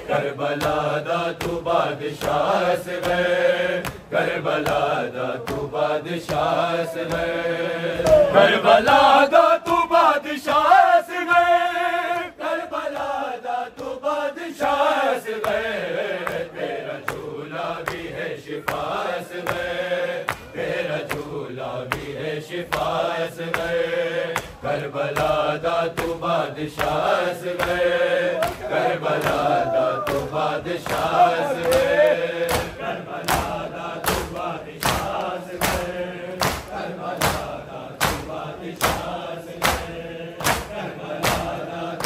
Karbala दा तू बादशाह से गए, करबला दा तू बादशाह से गए, करबला दा तू बादशाह से गए, करबला दा तू बादशाह से गए। तेरा झूला भी है शिफा से गए, तेरा झूला भी है शिफा से गए। करबला दा तू बादशाह से गए, करबला दा तू बादशाह से गए, करबला दा तू बादशाह से गए, करबला दा तू बादशाह से गए, करबला दा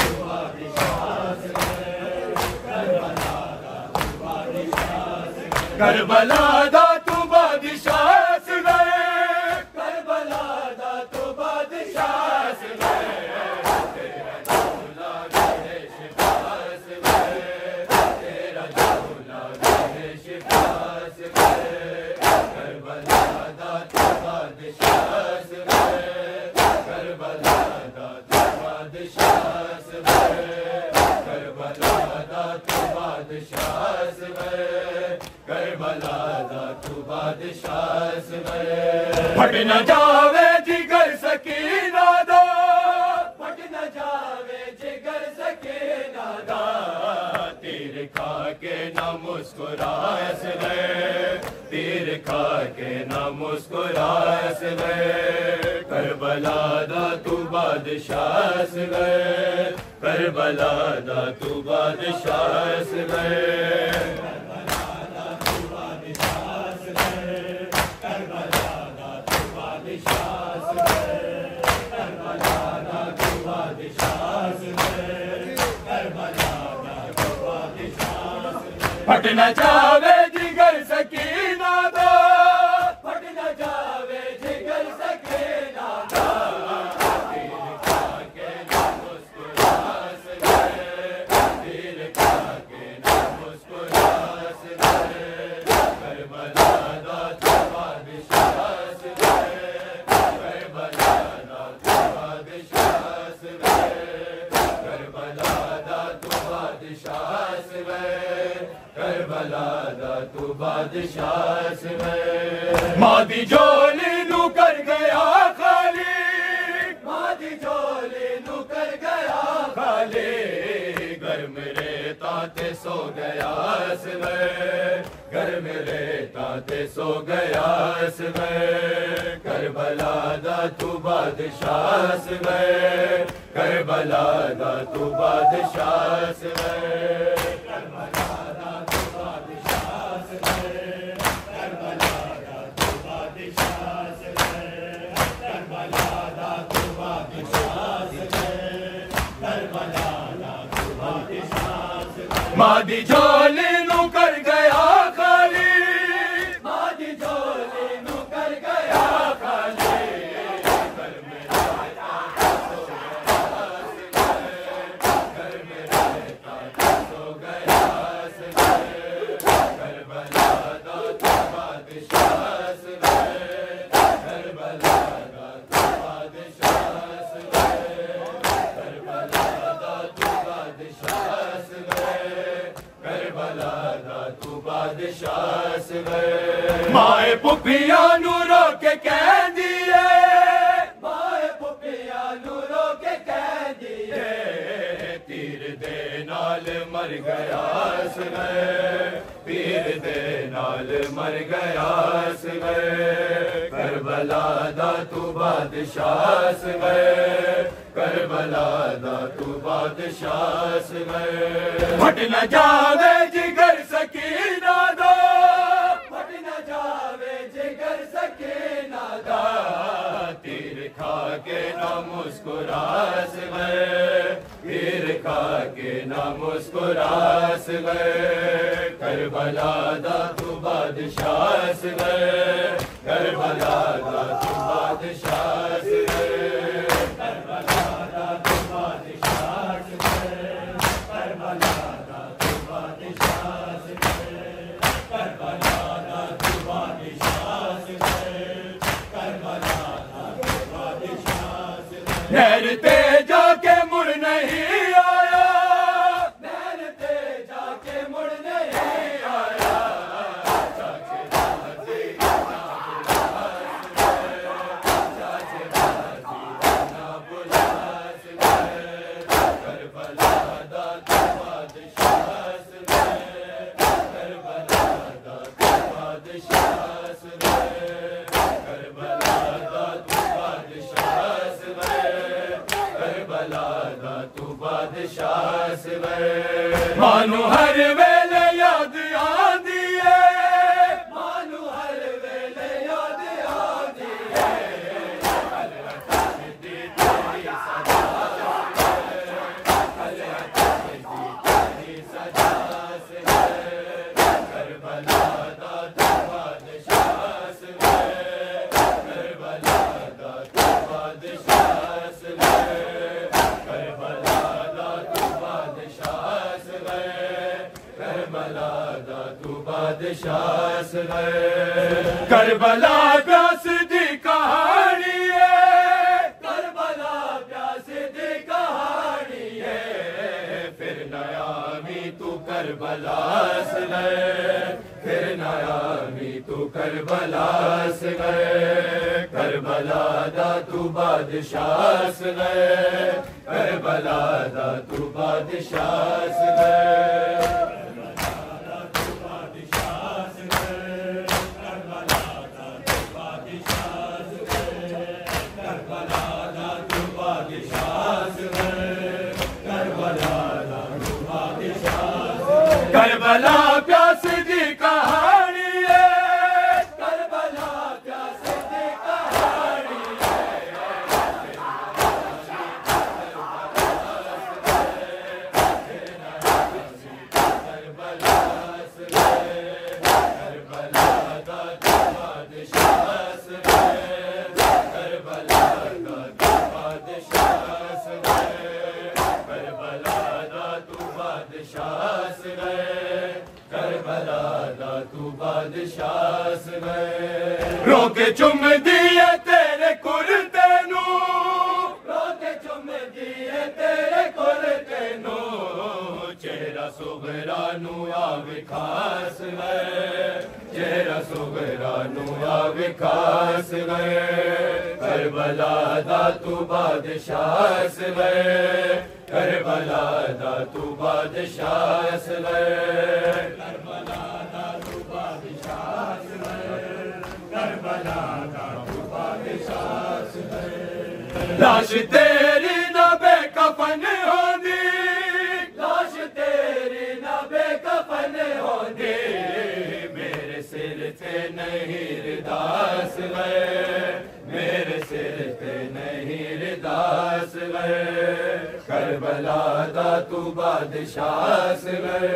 तू बादशाह से गए, करबला दा तू बादशाह से गए, करबला दा तू बादशाह से गए, करबला दा तू बादशाह से गए। तेरा झूला भी है शिफा से गए, तेरा झूला भी है शिफा से गए। करबला दा तू बादशाह से गए, करबला दा तू बादशाह से गए, करबला दा तू बादशाह से गए, करबला दा तू बादशाह से गए। फट न जावे जिगर सकीना दा, फट न जावे जिगर सकीना दा, तीर खा के न मुस्कुराए से गए, तीर खा के न मुस्कुराए से गए। करबला दा तू बादशाह से गए, करबला दा तू बादशाह से गए, फट न जावे जिगर सकीना दा, फट न जावे जिगर सकीना दा, तीर खा के न मुस्कुरा से गए, तीर खा के न मुस्कुरा से गए। करबला दा तू बादशाह से गए, करबला दा तू बादशाह से गए, करबला दा तू बादशाह से गए, करबला दा तू बादशाह से गए। मादी झोली नू कर गया खाली, मादी झोली नू कर गया खाली, घर मेरे ताते सो गया से गए, घर मेरे ताते सो गया से गए। करबला दा तू बादशाह से गए, करबला दा तू बादशाह से गए, करबला दा तू बादशाह से गए, करबला दा तू बादशाह से गए, करबला दा तू बादशाह से गए, करबला दा तू बादशाह से गए। मादी झोली नू कर गया खाली, मादी झोली नू कर गया खाली, घर मेरे ताते सो गया से गए, घर मेरे ताते सो गया से गए। करबला दा तू बादशाह से गए, करबला दा तू बादशाह से गए, करबला दा तू बादशाह से गए, करबला दा तू बादशाह से गए। माए पुपिया नू रोके कह दिए, माए पुपिया नू रोके कह दिए, तीर दे नाल मर गया से गए, तीर दे नाल मर गया से गए। करबला दा तू बादशाह गए, करबला दा तू बादशाह गए। फट न जावे जिगर सकीना दा, फट न जावे जिगर सकीना दा, तीर खा के ना मुस्कुरास गए, तीर खा के ना मुस्कुरास गए। करबला दा तू बादशाह गए, करबला दा तू बादशाह गए, करबला दा तू बादशाह गए, करबला दा तू बादशाह गए, करबला दा तू बादशाह गए, करबला दा तू बादशाह गए। नहर ते जाके मुड़ नहीं आया, नहर ते जाके मुड़ नहीं आया, चाचे बाजी चाचे बाजी ना बुलास गए, करबला दा तू बादशाह गए, करबला दा तू बादशाह गए, करबला दा तू बादशाह गए, करबला दा तू बादशाह गए। मानू हर वेले याद आंदी है, मानू हर वेले याद आंदी है, दी तेरी सजा तेरी सजा से करबला दा तू बादशाह गए, करबला दा तू बादशाह गए, करबला दा तू बादशाह गए, करबला दा तू बादशाह गए। करबला प्यास दी कहानी है, करबला प्यास दी कहानी है, फिर नया भी तू करबला गए, फिर नया भी तू करबला गए। करबला दा तू बादशाह गए, करबला दा तू बादशाह गए, करबला प्यास दी कहानी है, करबला प्यास दी कहानी है, करबला गए, करबला दा तू बादशाह गए, करबला दा तू बादशाह गए, करबला दा तू बादशाह गए, करबला दा तू बादशाह गए। रोके चुम दिए तेरे कुर्ते नू, रोके चुम दिए तेरे कुर्ते नू, चेहरा सुगरा नू आवे खास गए, चेहरा सुगरा नू आवे खास गए। करबला दा तू बादशाह गए, करबला दा तू बादशाह गए, करबला दा तू बादशाह गए, करबला दा तू बादशाह गए। लाश तेरी ना बेकफन होंदी, लाश तेरी ना बेकफन होंदी, मेरे सिर ते नहीं रिदास गए, मेरे सिर ते नहीं रिदास गए। करबला दा तू बादशाह गए,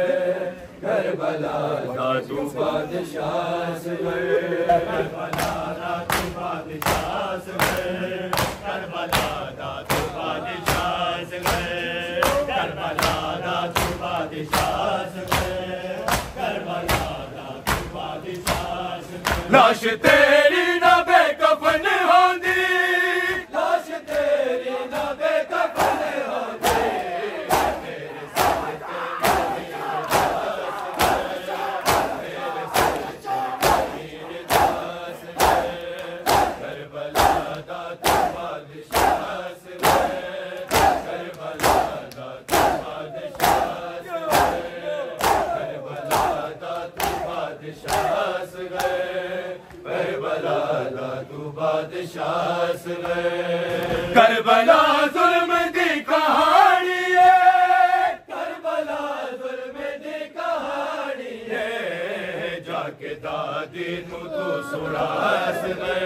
करबला दा तू बादशाह गए, करबला दा तू बादशाह गए, करबला दा तू बादशाह गए, करबला दा तू बादशाह गए, करबला दा तू बादशाह गए। लाश तेरी ना बेकफन होंदी, लाश तेरी ना बेकफन होंदी, मेरे सिर ते मेरे सिर ते दास गए, करबला दा तू बादशाह गए, करबला दा तू बादशाह गए, करबला दा तू बादशाह गए। करबला दा तू बादशाह वे। करबला जुल्म दी कहानी है, करबला जुल्म दी कहानी है, जाके दादी नू तू सुनास वे,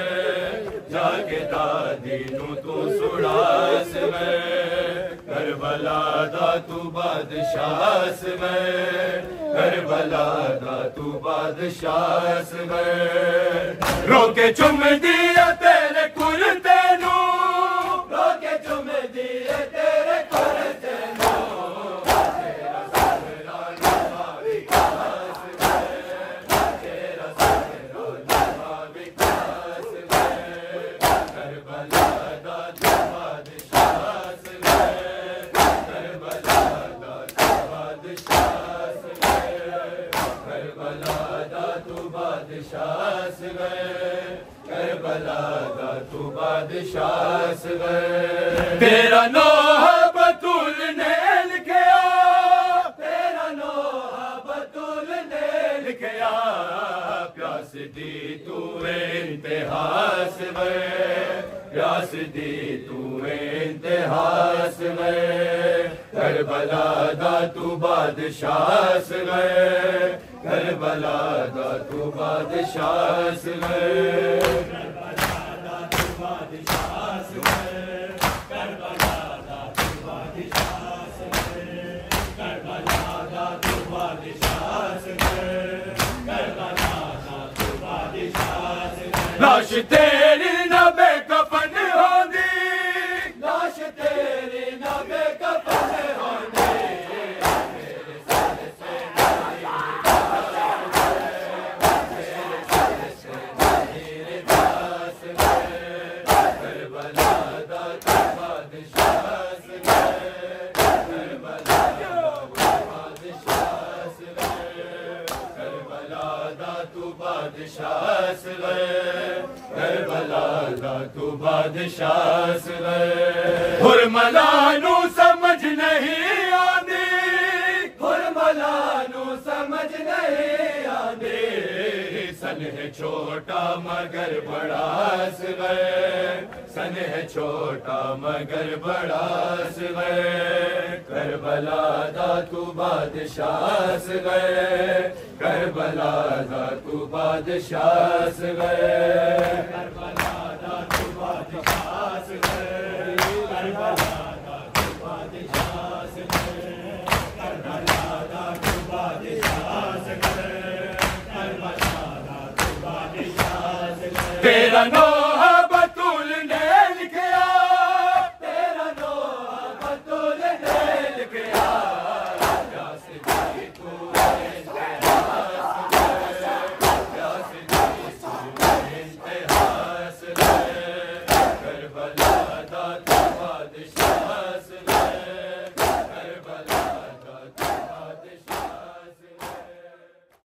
जाके दादी नू तू सुनास वे। करबला दा तू बादशाह वे, करबला दा तू बादशाह वे। रोके चुम दिया तेरे कुर्ते नू, रोके चुम दिए तेरे कुर्ते नू, तेरा सहरा नवा विकास वे, तेरा सहरा नवा विकास वे। करबला दा तू बादशाह वे, करबला दा तू बादशाह वे, करबला दा तू बादशाह वे, करबला दा तू बादशाह वे। तेरा नोहा बतूल ने लिखया, तेरा नोहा बतूल ने लिखया, प्यास दी तू इंतहास वे, प्यास दी तू इंतहास वे। करबला दा तू बादशाह वे, करबला दा तू बादशाह वे। करबला दा तू बादशाह वे, करबला दा तू बादशाह वे, करबला दा तू बादशाह वे, करबला दा तू बादशाह वे। लाश तेरी ना बेकफन होंदी, लाश तेरी ना बेकफन होंदी, तेरे सर से तेरे दास वे। करबला दा तू बादशाह वे, करबला दा तू बादशाह वे, करबला दा तू बादशाह वे, करबला दा तू बादशाह वे। हुरमला नू समझ नहीं आंदी, हुरमला नू समझ नहीं आंदी, सन है छोटा मगर बड़ा वे, सन है छोटा मगर बड़ा वे। करबला दा तू बादशाह वे, करबला दा तू बादशाह वे, करबला दा तू बादशाह वे, करबला दा तू बादशाह वे, करबला दा तू बादशाह वे, करबला दा तू बादशाह वे। तेरा नो